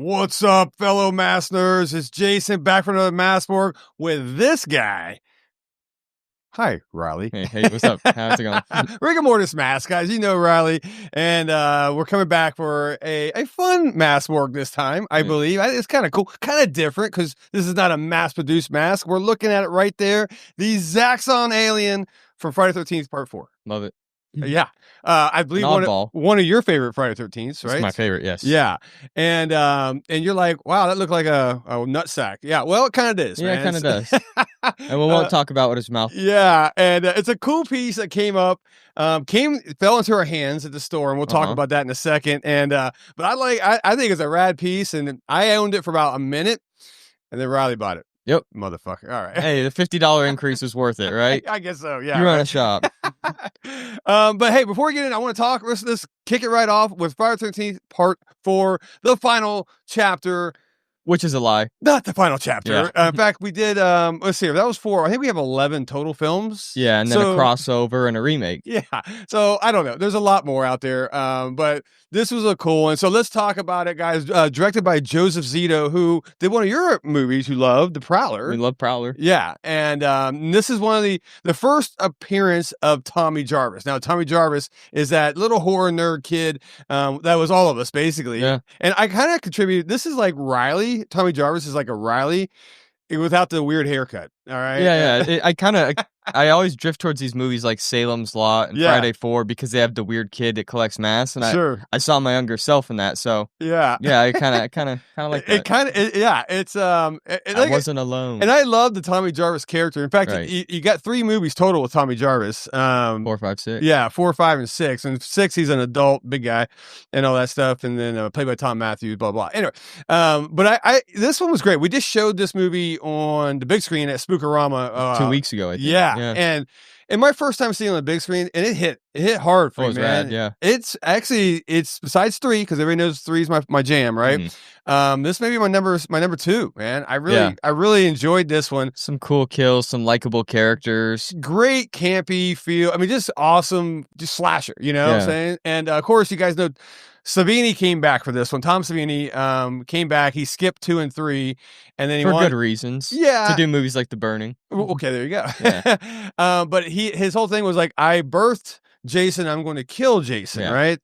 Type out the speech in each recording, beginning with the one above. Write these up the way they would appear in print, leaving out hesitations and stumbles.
What's up, fellow mask nerds? It's Jason back from another Mask Morgue with this guy. Hi, Riley. Hey, what's up? How's it going? Rigor Mortis Mask, guys. You know Riley. And we're coming back for a fun Mask Morgue this time, I believe. It's kind of cool, kind of different, because this is not a mass-produced mask. We're looking at it right there. The ZAXXON Alien from Friday the 13th, Part 4. Love it. Yeah. I believe one of your favorite Friday the 13th, right? It's my favorite, yes. Yeah. And you're like, wow, that looked like a nutsack. Yeah, well, it kind of is, Yeah, man. it kind of does. And we won't talk about what his mouth. Yeah, and it's a cool piece that came up, fell into our hands at the store, and we'll talk about that in a second. And but I think it's a rad piece, and I owned it for about a minute, and then Riley bought it. Yep. Motherfucker. All right. Hey, the $50 increase was worth it, right? I guess so, yeah. You run a shop. But hey, before we get in, I want to talk, let's kick it right off with Friday the 13th, Part 4, the final chapter. Which is a lie. Not the final chapter. Yeah. In fact, we did, let's see, that was 4. I think we have 11 total films. Yeah, and then a crossover and a remake. Yeah. So I don't know. There's a lot more out there. But this was a cool one. So let's talk about it, guys. Directed by Joseph Zito, who did one of your movies you loved, The Prowler. We love Prowler. Yeah. And this is one of the first appearance of Tommy Jarvis. Now, Tommy Jarvis is that little horror nerd kid that was all of us, basically. Yeah. And I kind of contributed. This is like Riley. Tommy Jarvis is like a Riley without the weird haircut. All right. Yeah. I always drift towards these movies like Salem's Lot and Friday 4 because they have the weird kid that collects masks, and I saw my younger self in that. So yeah, I kind of like that. It's I wasn't alone, and I love the Tommy Jarvis character. In fact, you got 3 movies total with Tommy Jarvis. 4, 5, 6. Yeah, 4, 5, and 6. And 6, he's an adult, big guy, and all that stuff. And then played by Tom Matthews, blah blah. Anyway, but I this one was great. We just showed this movie on the big screen at Spookorama 2 weeks ago. I think. Yeah. And my first time seeing it on the big screen, and it hit hard for me, man. Rad, yeah. It's besides 3, because everybody knows 3 is my jam, right? Mm-hmm. This may be my number 2, man. I really enjoyed this one. Some cool kills, some likable characters, great campy feel. I mean, just awesome, just slasher. You know what I'm saying? And of course, you guys know Savini came back for this one. Tom Savini came back. He skipped 2 and 3, and then for good reasons. Yeah, to do movies like The Burning. Okay, there you go. Yeah. But his whole thing was like, I birthed Jason, I'm going to kill Jason, right?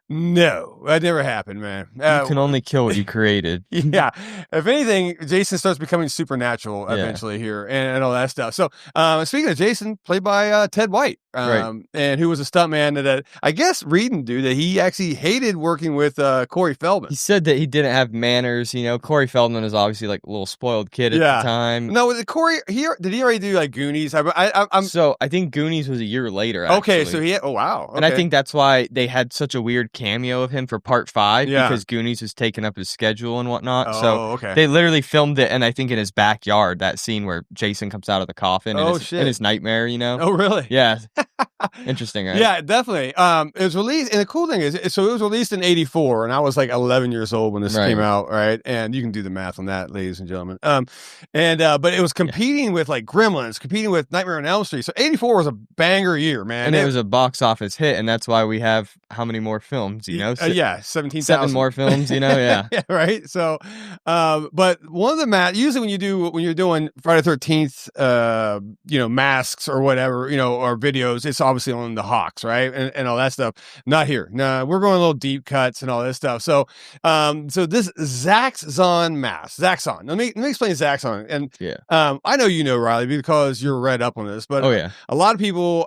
No, that never happened, man. You can only kill what you created. Yeah. If anything, Jason starts becoming supernatural eventually here and all that stuff. So, speaking of Jason, played by Ted White, and who was a stuntman that I guess reading that he actually hated working with Corey Feldman. He said that he didn't have manners. You know, Corey Feldman is obviously like a little spoiled kid at the time. No, Corey, did he already do like Goonies? So I think Goonies was a year later. Actually. Okay, so oh wow. Okay. And I think that's why they had such a weird cameo of him for Part 5 because Goonies was taking up his schedule and whatnot. So they literally filmed it, and I think in his backyard, that scene where Jason comes out of the coffin in his nightmare, you know? Oh, really? Yeah. Interesting, right? Yeah, definitely. It was released, and the cool thing is, so it was released in '84, and I was like 11 years old when this came out, right? And you can do the math on that, ladies and gentlemen. But it was competing with like Gremlins, competing with Nightmare on Elm Street. So '84 was a banger year, man. And it was a box office hit, and that's why we have how many more films, you know? 17,000. 7 more films, you know? Yeah. Yeah, right? So, but one of the usually when you're doing Friday the 13th, masks or whatever, or videos, it's obviously on the Hawks, right? And all that stuff. Not here. No, we're going a little deep cuts and all this stuff. So, this ZAXXON mask, ZAXXON. Let me explain ZAXXON. And I know you know, Riley, because you're read up on this, but a lot of people,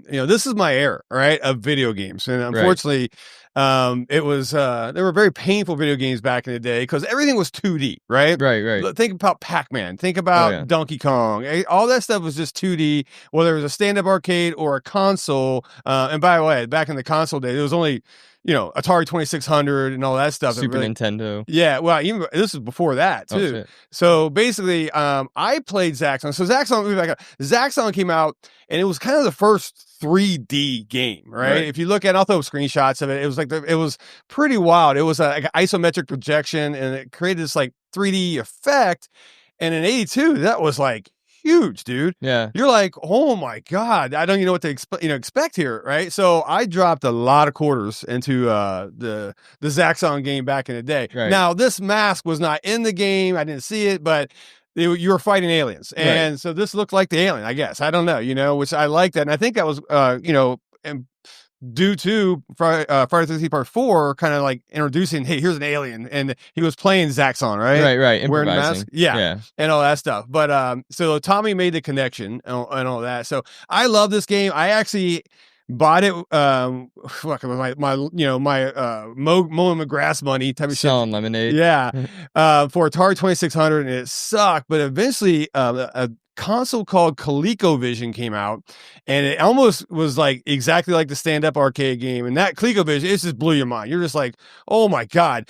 this is my era, right, of video games. And unfortunately, it was there were very painful video games back in the day because everything was 2D, right? Right. Think about Pac-Man, think about Donkey Kong. All that stuff was just 2D, whether it was a stand-up arcade or a console. And by the way, back in the console days, it was only Atari 2600 and all that stuff. Super Nintendo. Yeah, well, even this is before that too. So basically, I played ZAXXON. So ZAXXON came out, and it was kind of the first 3D game, right? If you look at, I'll throw screenshots of it. It was like it was pretty wild. It was like an isometric projection, and it created this like 3D effect. And in '82, that was like huge, dude. Yeah. You're like, oh my God, I don't even know what to expect here, right? So I dropped a lot of quarters into the ZAXXON game back in the day. Right. Now, this mask was not in the game. I didn't see it, but you were fighting aliens. And so this looked like the alien, I guess. I don't know, which I like that. And I think that was, due to Friday the 13th Part 4 kind of like introducing, hey, here's an alien, and he was playing ZAXXON, right, wearing the improvising. mask, yeah, and all that stuff. But so Tommy made the connection and all that. So I love this game. I actually bought it my mowing my grass money type of selling shit. lemonade, for Atari 2600, and it sucked. But eventually a console called ColecoVision came out, and it almost was like exactly like the stand-up arcade game. And that ColecoVision, it just blew your mind. You're just like, oh my God,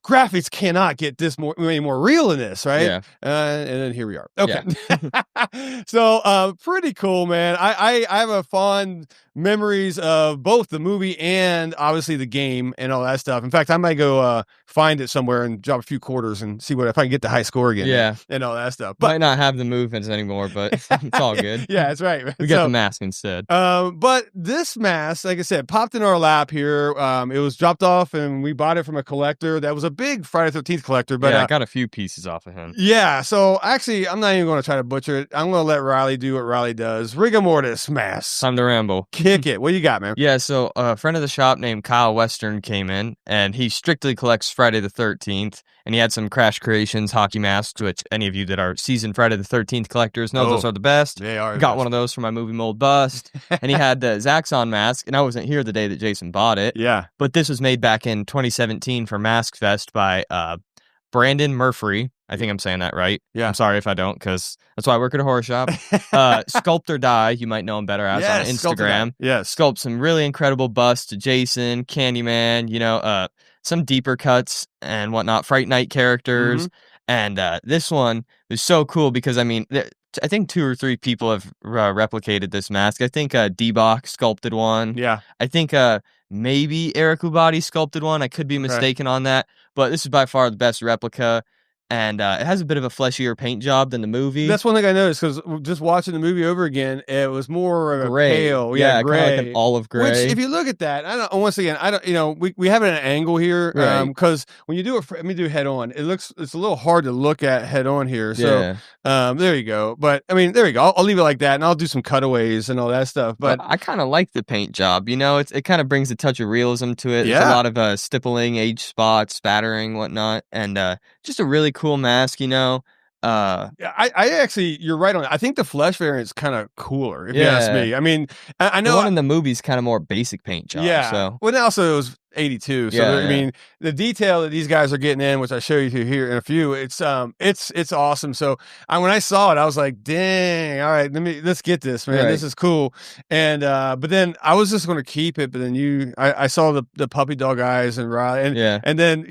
graphics cannot get this any more real than this, right? Yeah. And then here we are. Okay. Yeah. So pretty cool, man. I have a fond memories of both the movie and obviously the game and all that stuff. In fact, I might go find it somewhere and drop a few quarters and see if I can get the high score again. Yeah. And all that stuff. But might not have the movements anymore, but it's all good. Yeah, that's right. We got the mask instead. But this mask, like I said, popped in our lap here. It was dropped off and we bought it from a collector that was a big Friday the 13th collector. But yeah, I got a few pieces off of him. Yeah, so actually, I'm not even going to try to butcher it. I'm going to let Riley do what Riley does. Rigor mortis mask. Time to ramble. Kick it. What you got, man? Yeah, so a friend of the shop named Kyle Western came in, and he strictly collects Friday the 13th, and he had some Crash Creations hockey masks, which any of you that are seasoned Friday the 13th collectors know those are the best. They are. Got one of those for my movie mold bust, and he had the ZAXXON mask, and I wasn't here the day that Jason bought it. Yeah. But this was made back in 2017 for Mask Fest by Brandon Murphree. I think I'm saying that right. Yeah. I'm sorry if I don't, because that's why I work at a horror shop. Sculpt or Die, you might know him better as on Instagram. Yes. Sculpt some really incredible busts to Jason, Candyman, some deeper cuts and whatnot, Fright Night characters. And this one was so cool because, I mean, I think 2 or 3 people have replicated this mask. I think D-Bach sculpted one. Yeah. I think maybe Eric Ubadi sculpted one. I could be mistaken on that, but this is by far the best replica. And it has a bit of a fleshier paint job than the movie. That's one thing I noticed because just watching the movie over again, it was more of a pale, gray, like an olive gray. Which, if you look at that, we have it at an angle here because when you do it, let me do head on. It's a little hard to look at head on here. So there you go. But I mean, there you go. I'll leave it like that, and I'll do some cutaways and all that stuff. But I kind of like the paint job. It kind of brings a touch of realism to it. There's a lot of stippling, age spots, spattering, whatnot, and just a really cool mask, I actually, you're right on that. I think the flesh variant is kind of cooler, if you ask me. I mean, I know the one in the movie is kind of more basic paint job. Yeah. So. Well, also it was 82. So I mean, the detail that these guys are getting in, which I show you here in a few, it's awesome. So when I saw it, I was like, dang, all right, let's get this, man. Right. This is cool. And but then I was just going to keep it, but then I saw the puppy dog eyes and Riley, and then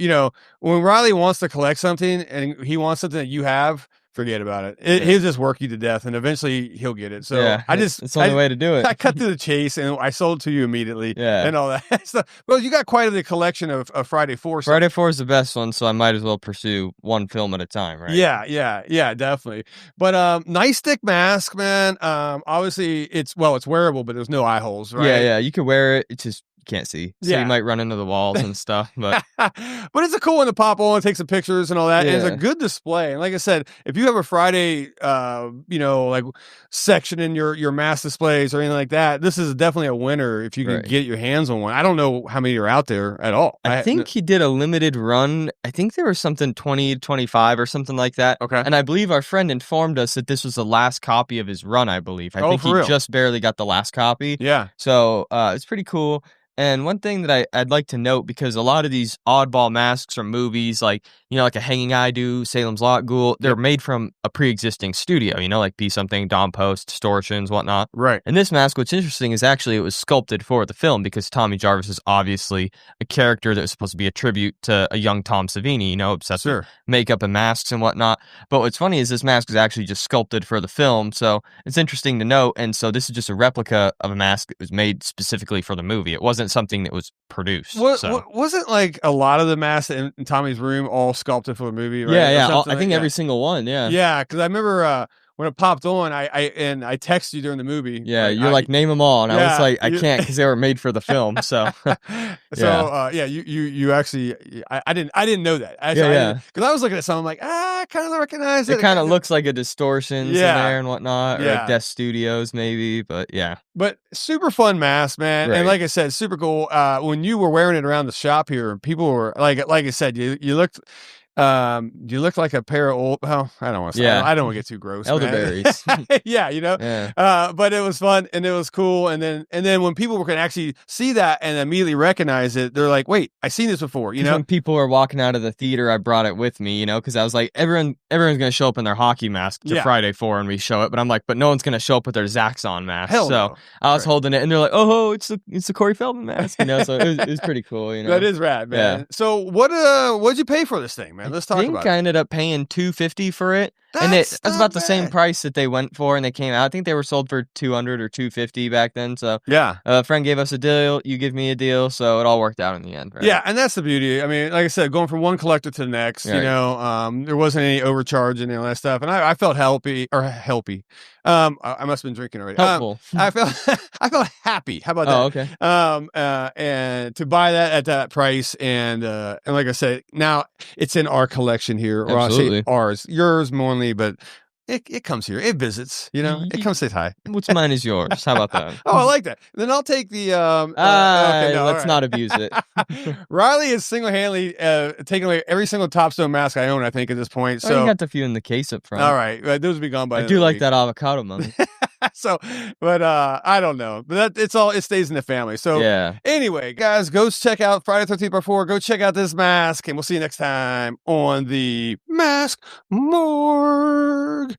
when Riley wants to collect something and he wants something that you have, forget about it. He'll just work you to death, and eventually he'll get it. So it's the only way to do it. I cut to the chase, and I sold it to you immediately, and all that stuff. Well, you got quite a collection of Friday 4. Friday 4 is the best one, so I might as well pursue one film at a time, right? Yeah, definitely. But nice thick mask, man. Obviously, it's wearable, but there's no eye holes, right? Yeah, you could wear it. It's just can't see, so you might run into the walls and stuff, but it's a cool one to pop on, take some pictures and all that. And it's a good display. And like I said, if you have a Friday like section in your mass displays or anything like that, this is definitely a winner if you can get your hands on one. I don't know how many are out there at all. I think he did a limited run. I think there was something 20 25 or something like that. Okay. And I believe our friend informed us that this was the last copy of his run. I believe think he just barely got the last copy. Yeah, so it's pretty cool. And one thing that I'd like to note, because a lot of these oddball masks from movies, like a Hanging I Do, Salem's Lot Ghoul, they're made from a pre-existing studio, like Be Something, Dawn Post, Distortions, whatnot. Right. And this mask, what's interesting is actually it was sculpted for the film, because Tommy Jarvis is obviously a character that was supposed to be a tribute to a young Tom Savini, obsessed with makeup and masks and whatnot. But what's funny is this mask is actually just sculpted for the film, so it's interesting to note. And so this is just a replica of a mask that was made specifically for the movie. It wasn't something that was produced. Wasn't like a lot of the masks in Tommy's room all sculpted for the movie, right? Yeah. I think every single one, yeah. Yeah, because I remember when it popped on, I texted you during the movie. Yeah, you're like, name them all, and I was like, I can't because they were made for the film. So, you actually, I didn't know that. Because I was looking at something like, I kind of recognize it. It kind of looks like a Distortions in there and whatnot, or like Death Studios maybe, but yeah. But super fun mask, man, and like I said, super cool. When you were wearing it around the shop here, people were like I said, you looked. You look like a pair of old. Well, I don't want to say. I don't want to get too gross. Elderberries. Yeah, you know. Yeah. But it was fun and it was cool. And then when people can actually see that and immediately recognize it, they're like, "Wait, I've seen this before." You know. When people were walking out of the theater, I brought it with me. You know, because I was like, everyone's gonna show up in their hockey mask to Friday 4 and we show it. But I'm like, but no one's gonna show up with their ZAXXON mask. Hell so no. I was holding it, and they're like, "Oh, it's the Corey Feldman mask." You know, so it was pretty cool. You know, that is rad, man. Yeah. So what'd you pay for this thing, man? Let's talk about it. I ended up paying $250 for it, and it was about the same price that they went for, and they came out. I think they were sold for $200 or $250 back then. So yeah, a friend gave us a deal. You give me a deal, so it all worked out in the end. Right? Yeah, and that's the beauty. I mean, like I said, going from one collector to the next. Right. You know, there wasn't any overcharge and all that stuff, and I felt helpy. I must have been drinking already. Helpful. I felt happy. How about that? Oh, okay. And to buy that at that price, and like I said, now it's in our collection here, or absolutely. I'll say ours, yours mainly, but it comes here. It visits. You know, it comes to say hi. What's mine is yours. How about that? Oh, I like that. Then I'll take the. Let's not abuse it. Riley is single-handedly taking away every single Top Stone mask I own. I think at this point. So you got the few in the case up front. All right, those will be gone by. I do like that avocado mummy. So, but I don't know. But it stays in the family. So yeah. Anyway, guys, go check out Friday 13th Part 4. Go check out this mask, and we'll see you next time on the Mask Morgue.